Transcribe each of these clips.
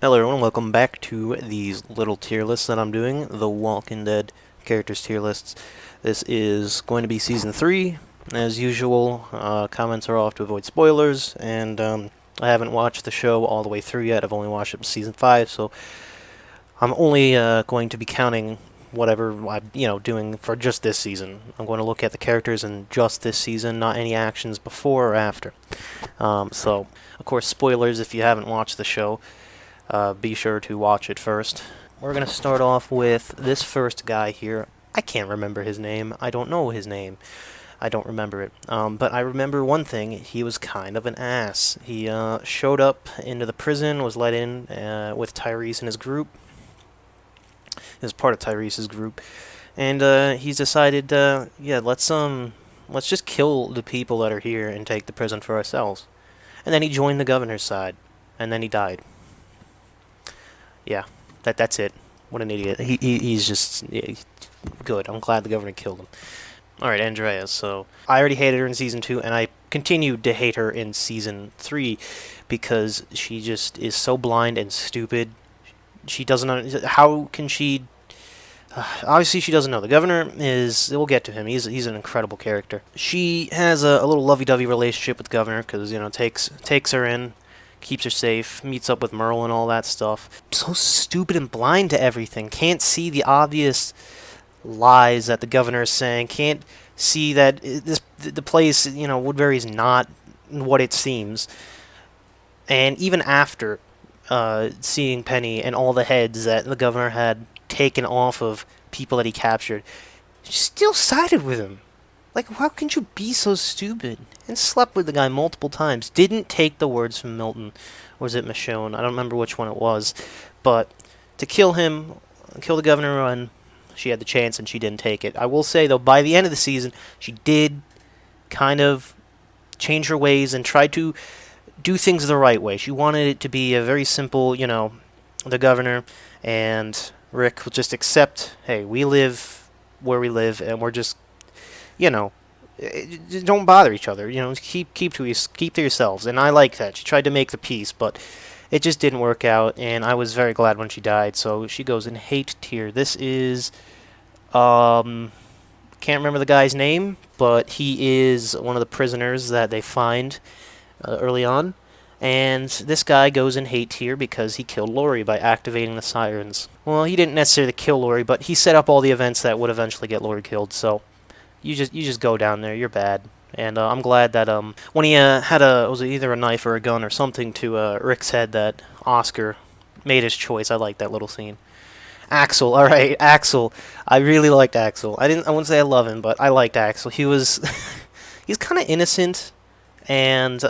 Hello everyone, welcome back to these little tier lists that I'm doing, the Walking Dead characters tier lists. This is going to be Season 3. As usual, comments are off to avoid spoilers, and I haven't watched the show all the way through yet. I've only watched it in Season 5, so I'm only going to be counting whatever I'm doing for just this season. I'm going to look at the characters in just this season, not any actions before or after. So, of course, spoilers if you haven't watched the show. Be sure to watch it first. We're going to start off with this first guy here. I can't remember his name. I don't know his name. I don't remember it. But I remember one thing. He was kind of an ass. He showed up into the prison, was let in with Tyrese and his group. He was part of Tyrese's group. And he's decided, yeah, let's just kill the people that are here and take the prison for ourselves. And then he joined the governor's side. And then he died. Yeah, that's it. What an idiot. He's just good. I'm glad the governor killed him. Alright, Andrea. So, I already hated her in Season 2, and I continued to hate her in Season 3 because she just is so blind and stupid. She doesn't... How can she... obviously, she doesn't know. The governor is... We'll get to him. He's an incredible character. She has a little lovey-dovey relationship with the governor because, takes her in, keeps her safe, meets up with Merle and all that stuff. So stupid and blind to everything. Can't see the obvious lies that the governor is saying. Can't see that the place, Woodbury's not what it seems. And even after seeing Penny and all the heads that the governor had taken off of people that he captured, she still sided with him. Like, how can you be so stupid? And slept with the guy multiple times. Didn't take the words from Milton. Or was it Michonne? I don't remember which one it was. But to kill him, kill the governor, and she had the chance and she didn't take it. I will say, though, by the end of the season, she did kind of change her ways and try to do things the right way. She wanted it to be a very simple, the governor and Rick will just accept, hey, we live where we live, and we're just don't bother each other. Keep to yourselves. And I like that. She tried to make the peace, but it just didn't work out. And I was very glad when she died. So she goes in hate tier. This is can't remember the guy's name, but he is one of the prisoners that they find early on. And this guy goes in hate tier because he killed Lori by activating the sirens. Well, he didn't necessarily kill Lori, but he set up all the events that would eventually get Lori killed. So you just go down there. You're bad. And I'm glad that when he had was it either a knife or a gun or something to Rick's head, that Oscar made his choice. I like that little scene. Axel, all right, Axel. I really liked Axel. I wouldn't say I love him, but I liked Axel. He was he's kind of innocent, and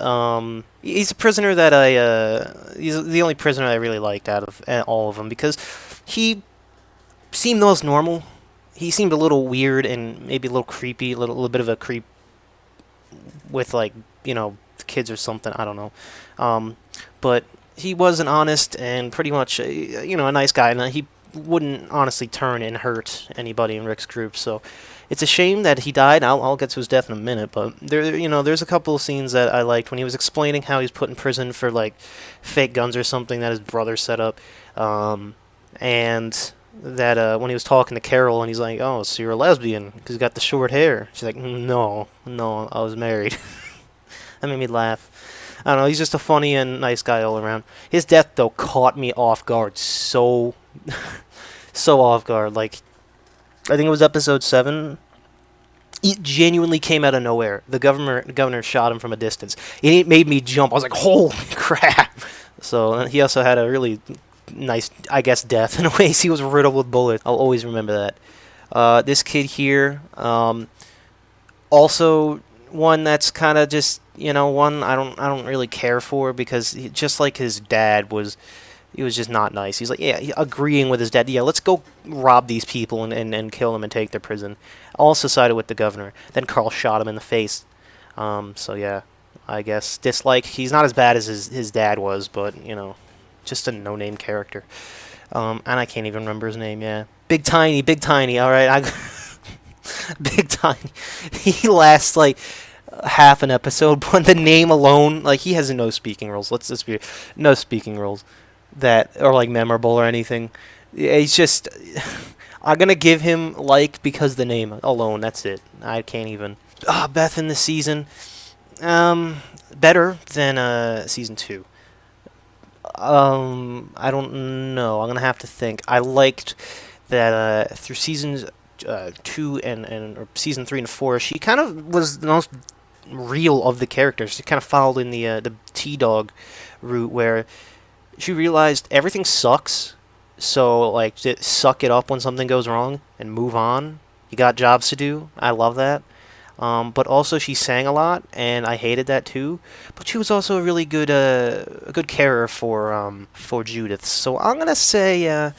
he's a prisoner that he's the only prisoner I really liked out of all of them because he seemed the most normal. He seemed a little weird and maybe a little creepy, a little bit of a creep with, kids or something. I don't know. But he was an honest and pretty much, a nice guy. And he wouldn't honestly turn and hurt anybody in Rick's group. So it's a shame that he died. I'll get to his death in a minute. But there's a couple of scenes that I liked when he was explaining how he was put in prison for, fake guns or something that his brother set up. And that when he was talking to Carol and he's like, oh, so you're a lesbian because you got the short hair. She's like, no, I was married. That made me laugh. I don't know, he's just a funny and nice guy all around. His death, though, caught me off guard so off guard. I think it was episode 7. It genuinely came out of nowhere. The governor shot him from a distance. It made me jump. I was like, holy crap. So he also had a really nice, I guess, death in a way. He was riddled with bullets. I'll always remember that. This kid here, also one that's kind of just, one I don't really care for because just like his dad he was just not nice. He's like, yeah, agreeing with his dad. Yeah, let's go rob these people and kill them and take their prison. Also sided with the governor. Then Carl shot him in the face. So yeah, I guess dislike. He's not as bad as his dad was, but just a no-name character. And I can't even remember his name, yeah. Big Tiny, alright. Big Tiny. He lasts, half an episode, but the name alone, he has no speaking roles. Let's just be... No speaking roles. that are like memorable or anything. He's just I'm gonna give him like because the name alone. That's it. I can't even. Beth in this season, better than season 2. I don't know. I'm gonna have to think. I liked that through seasons 2 and or season 3 and 4, she kind of was the most real of the characters. She kind of followed in the T Dog route where she realized everything sucks. So like, just suck it up when something goes wrong and move on. You got jobs to do. I love that. But also she sang a lot, and I hated that too. But she was also a good carer for Judith. So I'm gonna say I'm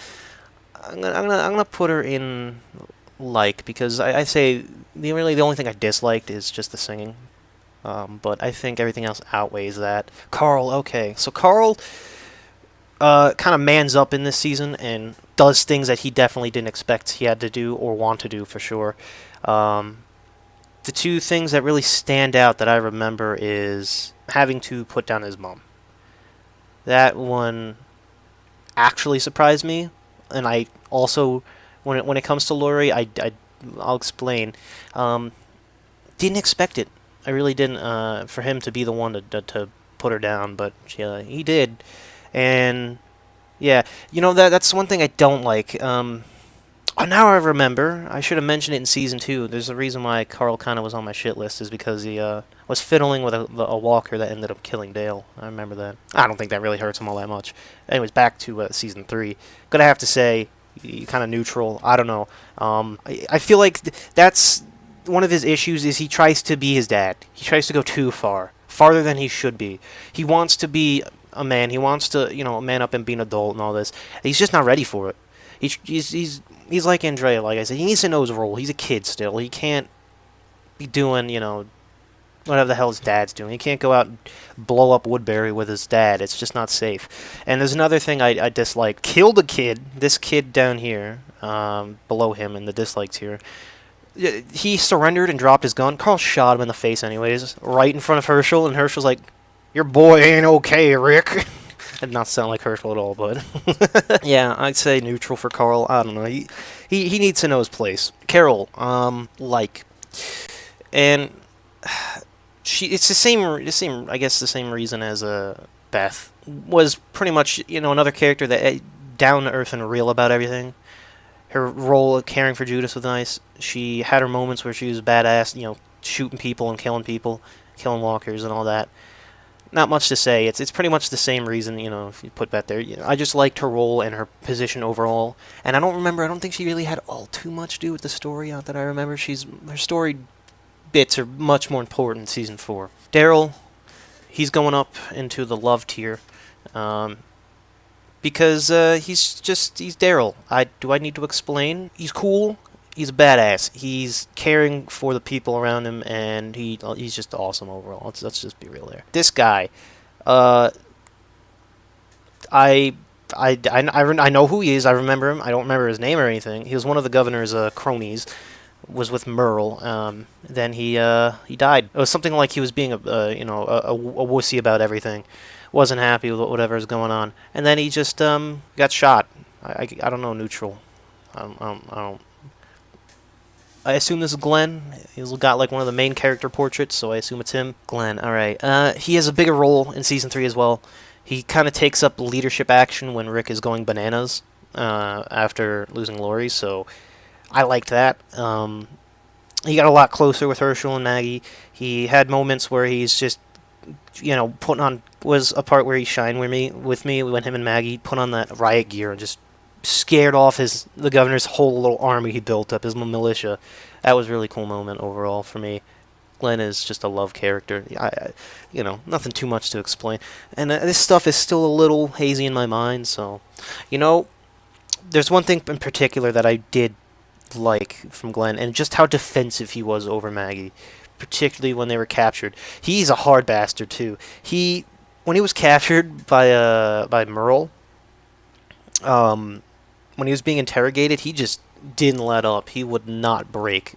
gonna put her in like because I say the only thing I disliked is just the singing. But I think everything else outweighs that. Carl, okay, so Carl kind of mans up in this season and does things that he definitely didn't expect he had to do or want to do for sure. Um, the two things that really stand out that I remember is having to put down his mom. That one actually surprised me, and I also, when it comes to Lori, I'll explain. Um, didn't expect it. I really didn't. For him to be the one to put her down, but he did, and yeah, that's one thing I don't like. Oh, now I remember. I should have mentioned it in season 2. There's a reason why Carl kind of was on my shit list is because he was fiddling with a walker that ended up killing Dale. I remember that. I don't think that really hurts him all that much. Anyways, back to season 3. Gonna have to say, kind of neutral. I don't know. I feel like that's one of his issues is he tries to be his dad. He tries to go too far, farther than he should be. He wants to be a man. He wants to, man up and be an adult and all this. He's just not ready for it. He's like Andrea, like I said. He needs to know his role. He's a kid still. He can't be doing, whatever the hell his dad's doing. He can't go out and blow up Woodbury with his dad. It's just not safe. And there's another thing I dislike. Killed a kid. This kid down here, below him in the dislikes here. He surrendered and dropped his gun. Carl shot him in the face anyways, right in front of Herschel, and Herschel's like, "Your boy ain't okay, Rick." Did not sound like Herschel at all, but yeah, I'd say neutral for Carl. I don't know. He needs to know his place. Carol, like, and it's the same I guess the same reason as Beth was pretty much another character that down to earth and real about everything. Her role of caring for Judas was nice. She had her moments where she was badass, shooting people and killing walkers and all that. Not much to say. It's pretty much the same reason, if you put that there. I just liked her role and her position overall. And I don't think she really had all too much to do with the story. Not that I remember. Her story bits are much more important in season 4. Daryl, he's going up into the love tier. Because he's Daryl. Do I need to explain? He's cool. He's a badass. He's caring for the people around him, and he's just awesome overall. Let's just be real there. This guy, I know who he is. I remember him. I don't remember his name or anything. He was one of the governor's cronies. Was with Merle. Then he died. It was something like he was being a wussy about everything. Wasn't happy with whatever was going on, and then he just got shot. I don't know, neutral. I don't. I assume this is Glenn. He's got like one of the main character portraits, so I assume it's him. Glenn. All right. He has a bigger role in season 3 as well. He kind of takes up leadership action when Rick is going bananas after losing Lori. So I liked that. He got a lot closer with Herschel and Maggie. He had moments where he's just putting on, was a part where he shined with me when him and Maggie put on that riot gear and just scared off the governor's whole little army he built up, his militia. That was a really cool moment overall for me. Glenn is just a love character. Nothing too much to explain. And this stuff is still a little hazy in my mind, so, there's one thing in particular that I did like from Glenn, and just how defensive he was over Maggie, particularly when they were captured. He's a hard bastard too. When he was captured by Merle, when he was being interrogated, he just didn't let up. He would not break,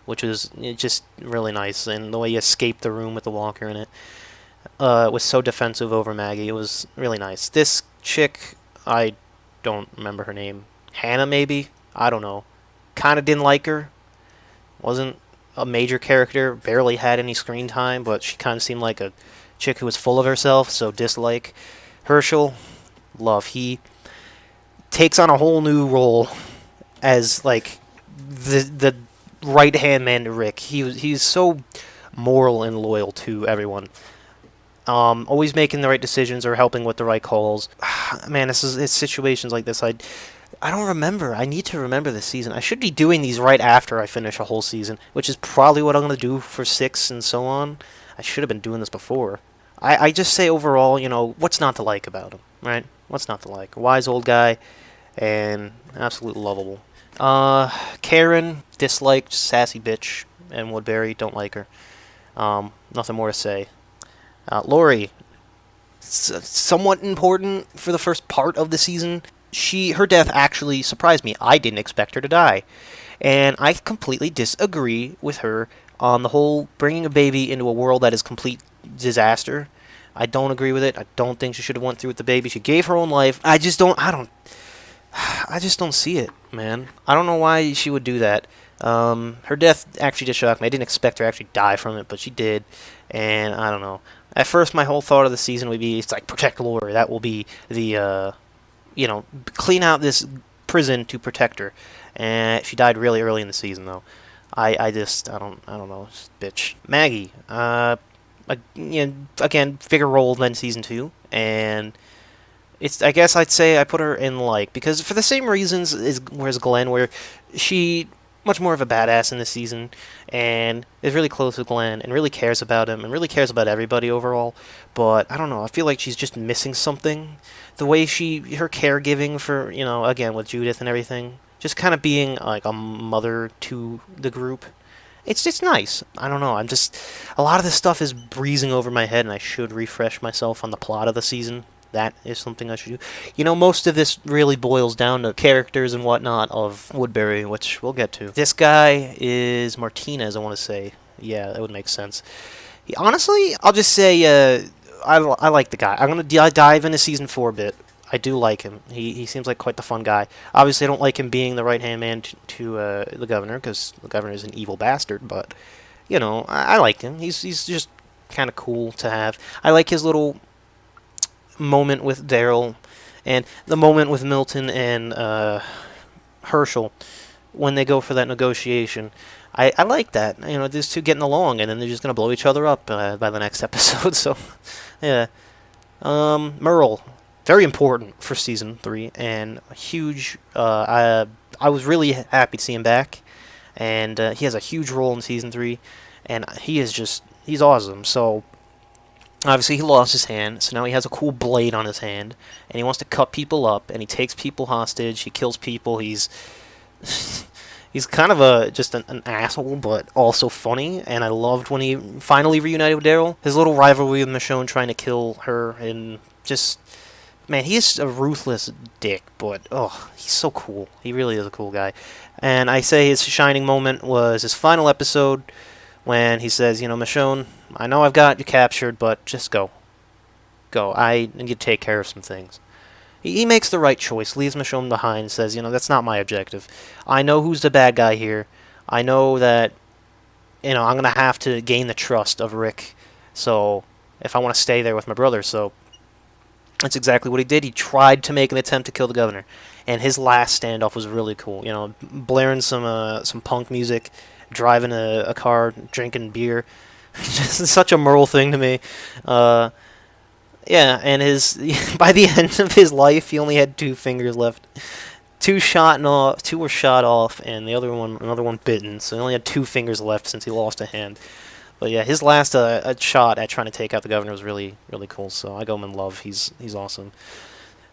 which was just really nice. And the way he escaped the room with the walker in it was so defensive over Maggie. It was really nice. This chick, I don't remember her name. Hannah, maybe? I don't know. Kind of didn't like her. Wasn't a major character. Barely had any screen time, but she kind of seemed like a chick who was full of herself, so dislike. Herschel, love. He takes on a whole new role as like the right hand man to Rick. He's so moral and loyal to everyone. Always making the right decisions or helping with the right calls. Man, it's situations like this. I don't remember. I need to remember this season. I should be doing these right after I finish a whole season, which is probably what I'm gonna do for 6 and so on. I should have been doing this before. I just say overall, what's not to like about him, right? What's not to like? Wise old guy and absolutely lovable. Karen, disliked, sassy bitch, and Woodbury, don't like her. Nothing more to say. Lori, somewhat important for the first part of the season. Her death actually surprised me. I didn't expect her to die. And I completely disagree with her on the whole bringing a baby into a world that is complete disaster. I don't agree with it. I don't think she should have went through with the baby. She gave her own life. I just don't see it, man. I don't know why she would do that. Her death actually just shocked me. I didn't expect her to actually die from it, but she did. And I don't know. At first, my whole thought of the season would be, it's like, protect Lori. That will be the, clean out this prison to protect her. And she died really early in the season, though. I don't know. Just bitch. Maggie, again, bigger role than season 2. And I guess I'd say I put her in, because for the same reasons as Glenn, where she much more of a badass in this season, and is really close with Glenn, and really cares about him, and really cares about everybody overall. But I don't know. I feel like she's just missing something. The way her caregiving for again with Judith and everything, just kind of being like a mother to the group. It's just nice. I don't know. A lot of this stuff is breezing over my head, and I should refresh myself on the plot of the season. That is something I should do. Most of this really boils down to characters and whatnot of Woodbury, which we'll get to. This guy is Martinez, I want to say. Yeah, that would make sense. Honestly, I'll just say I like the guy. I'm going to dive into Season 4 a bit. I do like him. He seems like quite the fun guy. Obviously, I don't like him being the right-hand man to the governor, because the governor is an evil bastard, but, I like him. He's just kind of cool to have. I like his little moment with Daryl, and the moment with Milton and Herschel when they go for that negotiation. I like that. These two getting along, and then they're just going to blow each other up by the next episode. So, yeah. Merle, very important for Season 3, and huge. I was really happy to see him back, and he has a huge role in Season 3, and he's awesome. So, obviously, he lost his hand, so now he has a cool blade on his hand, and he wants to cut people up, and he takes people hostage, he kills people, he's kind of just an asshole, but also funny, and I loved when he finally reunited with Daryl. His little rivalry with Michonne trying to kill her, and just, man, he is a ruthless dick, but, he's so cool. He really is a cool guy. And I say his shining moment was his final episode, when he says, Michonne, I know I've got you captured, but just go. Go. I need to take care of some things. He makes the right choice, leaves Michonne behind, says, that's not my objective. I know who's the bad guy here. I know that, I'm going to have to gain the trust of Rick, so if I want to stay there with my brother. So that's exactly what he did. He tried to make an attempt to kill the governor, and his last standoff was really cool. Blaring some punk music, driving a car, drinking beer. Just such a Merle thing to me. Yeah, and by the end of his life, he only had 2 fingers left. 2 were shot off, and another one bitten. So he only had 2 fingers left since he lost a hand. But yeah, his last shot at trying to take out the governor was really, really cool. So I go him in love. He's awesome.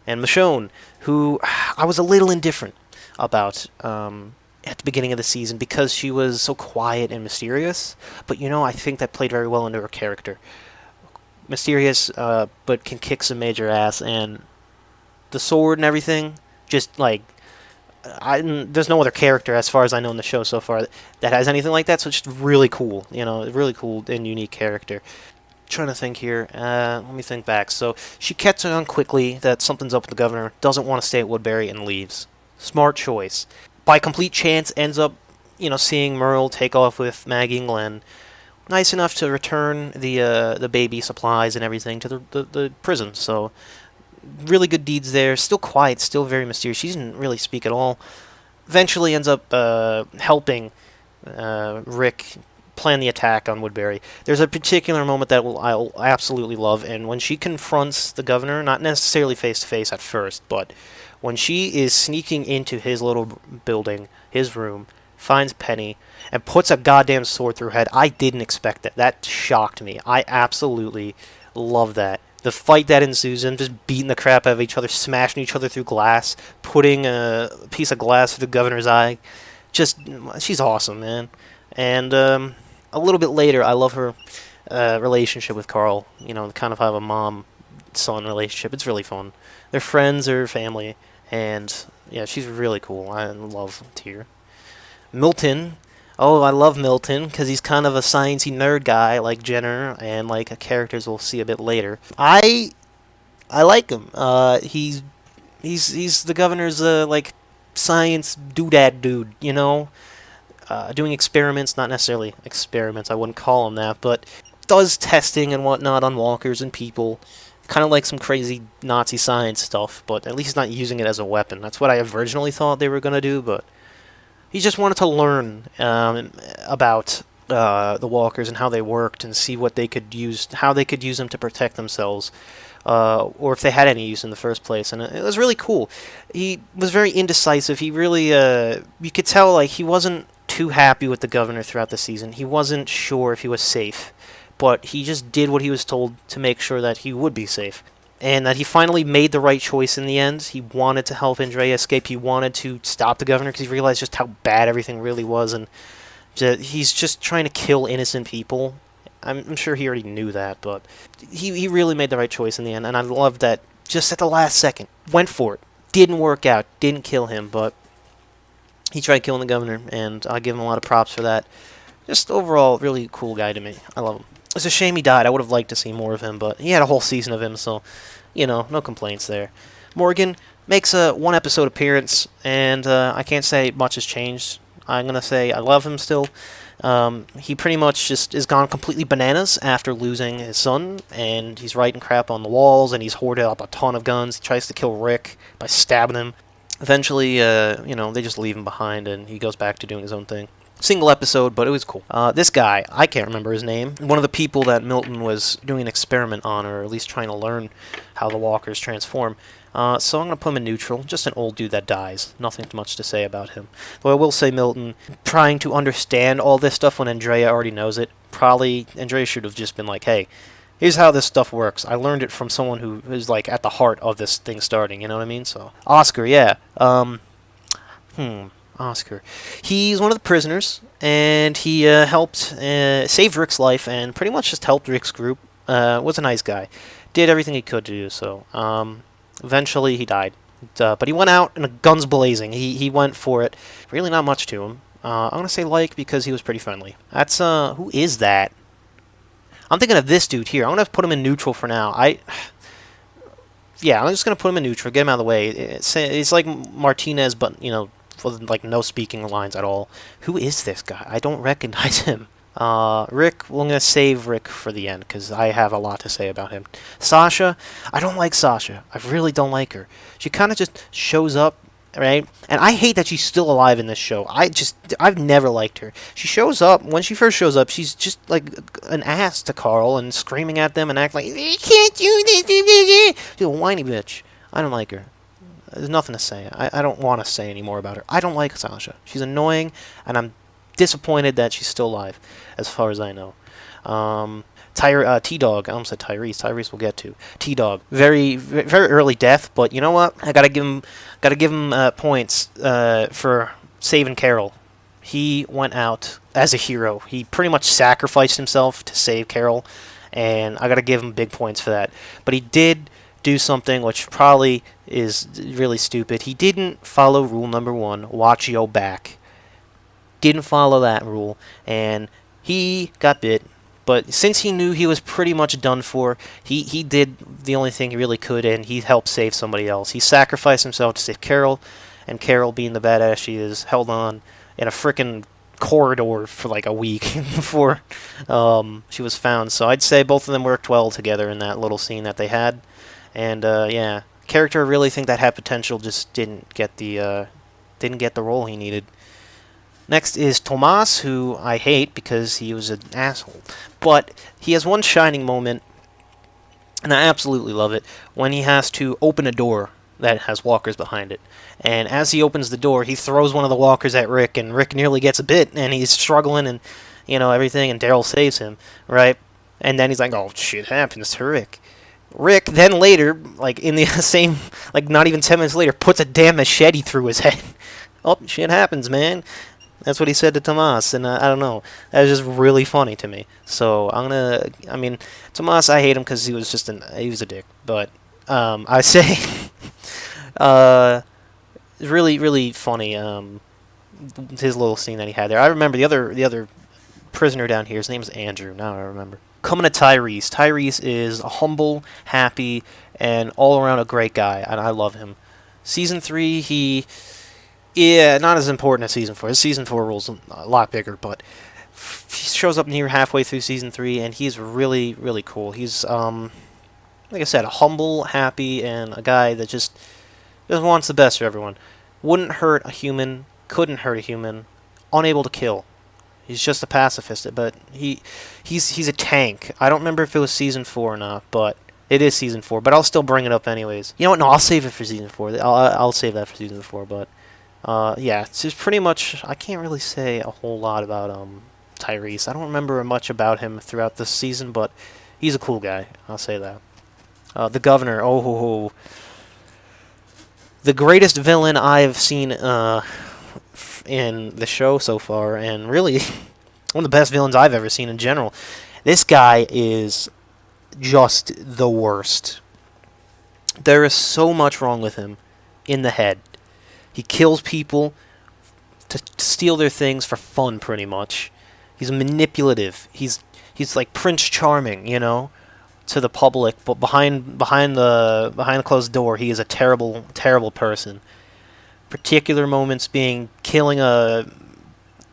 And Michonne, who I was a little indifferent about at the beginning of the season because she was so quiet and mysterious. But I think that played very well into her character. Mysterious, but can kick some major ass, and the sword and everything, just like there's no other character as far as I know in the show so far that has anything like that. So it's just really cool, really cool and unique character. Trying to think here. Let me think back. So she catches on quickly that something's up with the governor, doesn't want to stay at Woodbury, and leaves. Smart choice. By complete chance, ends up, seeing Merle take off with Maggie and Glenn. Nice enough to return the baby supplies and everything to the prison. So really good deeds there. Still quiet, still very mysterious. She didn't really speak at all. Eventually ends up helping Rick plan the attack on Woodbury. There's a particular moment that I'll absolutely love, and when she confronts the governor, not necessarily face to face at first, but when she is sneaking into his little building, his room, finds Penny, and puts a goddamn sword through her head. I didn't expect that. That shocked me. I absolutely love that. The fight that ensues, them just beating the crap out of each other, smashing each other through glass, putting a piece of glass through the governor's eye. Just, she's awesome, man. And a little bit later, I love her relationship with Carl. Kind of have a mom-son relationship. It's really fun. They're friends or family, and yeah, she's really cool. I love Tyr. Milton. Oh, I love Milton because he's kind of a sciencey nerd guy like Jenner and like characters we'll see a bit later. I like him. He's the governor's like science doodad dude, doing experiments, not necessarily experiments, I wouldn't call him that, but does testing and whatnot on walkers and people. Kind of like some crazy Nazi science stuff, but at least not using it as a weapon. That's what I originally thought they were going to do, but he just wanted to learn about the walkers and how they worked and see what they could use, how they could use them to protect themselves, or if they had any use in the first place. And it was really cool. He was very indecisive. He really, you could tell, like, he wasn't too happy with the governor throughout the season. He wasn't sure if he was safe, but he just did what he was told to make sure that he would be safe. And that he finally made the right choice in the end. He wanted to help Andrea escape. He wanted to stop the governor because he realized just how bad everything really was. And he's just trying to kill innocent people. I'm sure he already knew that, but he really made the right choice in the end. And I love that just at the last second, went for it. Didn't work out. Didn't kill him, but he tried killing the governor. And I give him a lot of props for that. Just overall, really cool guy to me. I love him. It's a shame he died. I would have liked to see more of him, but he had a whole season of him, so, no complaints there. Morgan makes a one-episode appearance, and I can't say much has changed. I'm going to say I love him still. He pretty much just is gone completely bananas after losing his son, and he's writing crap on the walls, and he's hoarded up a ton of guns. He tries to kill Rick by stabbing him. Eventually, they just leave him behind, and he goes back to doing his own thing. Single episode, but it was cool. This guy, I can't remember his name. One of the people that Milton was doing an experiment on, or at least trying to learn how the walkers transform. So I'm going to put him in neutral. Just an old dude that dies. Nothing much to say about him. Though I will say Milton, trying to understand all this stuff when Andrea already knows it. Probably, Andrea should have just been like, hey, here's how this stuff works. I learned it from someone who is like at the heart of this thing starting, you know what I mean? So, Oscar, yeah. Oscar. He's one of the prisoners, and he helped save Rick's life, and pretty much just helped Rick's group. Was a nice guy. Did everything he could to do so. Eventually, he died. But he went out, and guns blazing. He went for it. Really not much to him. I'm going to say because he was pretty friendly. That's, who is that? I'm thinking of this dude here. I'm going to put him in neutral for now. Yeah, I'm just going to put him in neutral, get him out of the way. It's like Martinez, but, with like no speaking lines at all. Who is this guy? I don't recognize him. Rick, well, I'm going to save Rick for the end because I have a lot to say about him. Sasha, I don't like Sasha. I really don't like her. She kind of just shows up, right? And I hate that she's still alive in this show. I've never liked her. She shows up, when she first shows up, she's just like an ass to Carl and screaming at them and act like, you can't do this. She's a whiny bitch. I don't like her. There's nothing to say. I don't want to say any more about her. I don't like Sasha. She's annoying, and I'm disappointed that she's still alive, as far as I know. T-Dog. I almost said Tyrese. Tyrese we'll get to. T-Dog. Very, very early death, but you know what? I gotta give him points for saving Carol. He went out as a hero. He pretty much sacrificed himself to save Carol, and I gotta give him big points for that. But he did do something which probably is really stupid. He didn't follow rule number 1, watch your back. Didn't follow that rule, and he got bit But since he knew he was pretty much done for, he did the only thing he really could, and he helped save somebody else. He sacrificed himself to save Carol, and Carol, being the badass she is, held on in a frickin' corridor for like a week before she was found. So I'd say both of them worked well together in that little scene that they had. And yeah, character I really think that had potential, just didn't get the role he needed. Next is Tomas, who I hate because he was an asshole. But he has one shining moment, and I absolutely love it, when he has to open a door that has walkers behind it. And as he opens the door, he throws one of the walkers at Rick, and Rick nearly gets a bit, and he's struggling and, everything, and Daryl saves him, right? And then he's like, oh, shit happens to Rick. Rick then later, like in the same, like not even 10 minutes later, puts a damn machete through his head. Oh, shit happens, man. That's what he said to Tomas, and I don't know. That was just really funny to me. So I mean, Tomas, I hate him because he was he was a dick. But I say, really, really funny. His little scene that he had there. I remember the other prisoner down here. His name is Andrew. Now I remember. Coming to Tyrese. Tyrese is a humble, happy, and all around a great guy, and I love him. Season 3, yeah, not as important as Season 4. His Season 4 role's a lot bigger, but he shows up near halfway through Season 3, and he's really, really cool. He's, like I said, a humble, happy, and a guy that just wants the best for everyone. Wouldn't hurt a human, couldn't hurt a human, unable to kill. He's just a pacifist, but he's a tank. I don't remember if it was Season 4 or not, but it is Season 4, but I'll still bring it up anyways. You know what? No, I'll save it for Season 4. I'll save that for Season 4, but yeah, it's just pretty much, I can't really say a whole lot about Tyrese. I don't remember much about him throughout this season, but he's a cool guy. I'll say that. The governor, the greatest villain I've seen in the show so far, and really one of the best villains I've ever seen in general. This guy is just the worst. There is so much wrong with him in the head. He kills people to steal their things for fun, pretty much. He's manipulative. He's like Prince Charming, to the public, but behind the closed door, he is a terrible, terrible person. Particular moments being killing a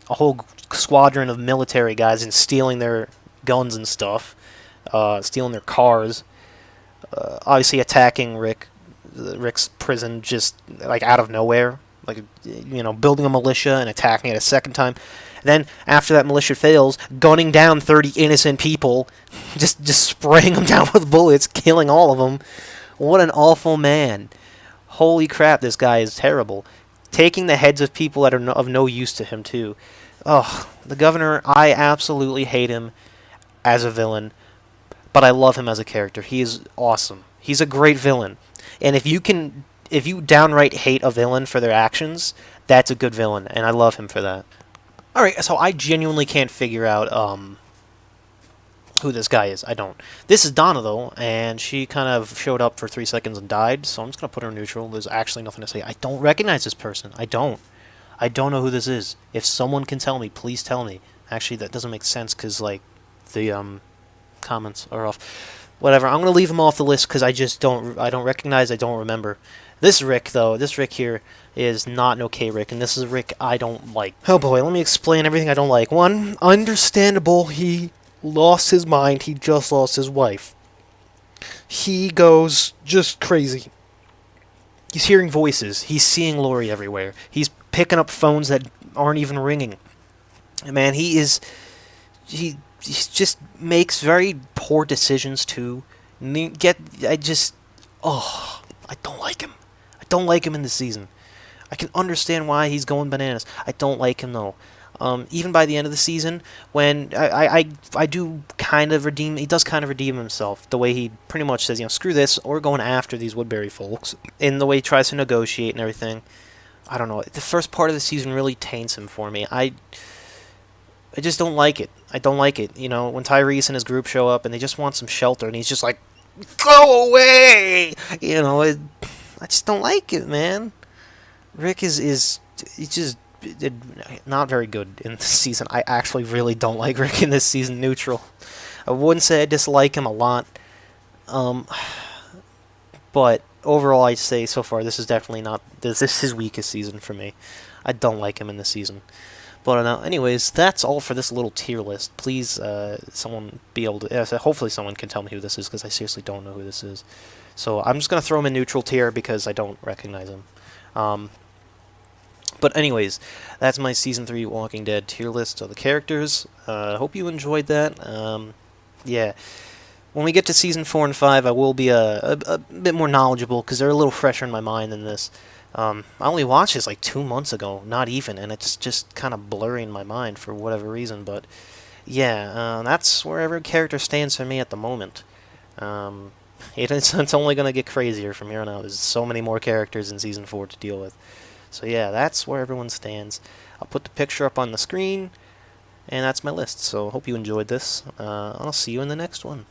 whole squadron of military guys and stealing their guns and stuff, stealing their cars. Obviously attacking Rick's prison just like out of nowhere, like building a militia and attacking it a second time. Then after that militia fails, gunning down 30 innocent people, just spraying them down with bullets, killing all of them. What an awful man. Holy crap, this guy is terrible. Taking the heads of people that are of no use to him, too. Ugh, the governor, I absolutely hate him as a villain, but I love him as a character. He is awesome. He's a great villain. And if you downright hate a villain for their actions, that's a good villain, and I love him for that. Alright, so I genuinely can't figure out who this guy is. I don't. This is Donna, though, and she kind of showed up for 3 seconds and died, so I'm just going to put her neutral. There's actually nothing to say. I don't recognize this person. I don't know who this is. If someone can tell me, please tell me. Actually, that doesn't make sense, because, like, the comments are off. Whatever, I'm going to leave him off the list, because I don't recognize, I don't remember. This Rick, though, this Rick here is not an okay Rick, and this is a Rick I don't like. Oh boy, let me explain everything I don't like. One, understandable, he lost his mind. He just lost his wife. He goes just crazy. He's hearing voices. He's seeing Lori everywhere. He's picking up phones that aren't even ringing. Man, he just makes very poor decisions too. I don't like him. I don't like him in this season. I can understand why he's going bananas. I don't like him though. Even by the end of the season, when I do kind of redeem, he does kind of redeem himself. The way he pretty much says, screw this, we're going after these Woodbury folks. In the way he tries to negotiate and everything. I don't know. The first part of the season really taints him for me. I just don't like it. I don't like it. When Tyrese and his group show up and they just want some shelter, and he's just like, go away! I just don't like it, man. Rick is just did not very good in this season. I actually really don't like Rick in this season neutral. I wouldn't say I dislike him a lot, but overall I'd say so far this is definitely not this is his weakest season for me. I don't like him in this season. But anyways, that's all for this little tier list. Please, someone be able to. Hopefully, someone can tell me who this is because I seriously don't know who this is. So I'm just gonna throw him in neutral tier because I don't recognize him. But anyways, that's my season 3 Walking Dead tier list of the characters. Hope you enjoyed that. Yeah. When we get to season 4 and 5, I will be a bit more knowledgeable because they're a little fresher in my mind than this. I only watched this like 2 months ago, not even, and it's just kind of blurring my mind for whatever reason. But yeah, that's where every character stands for me at the moment. It's only going to get crazier from here on out. There's so many more characters in season 4 to deal with. So yeah, that's where everyone stands. I'll put the picture up on the screen, and that's my list. So hope you enjoyed this. I'll see you in the next one.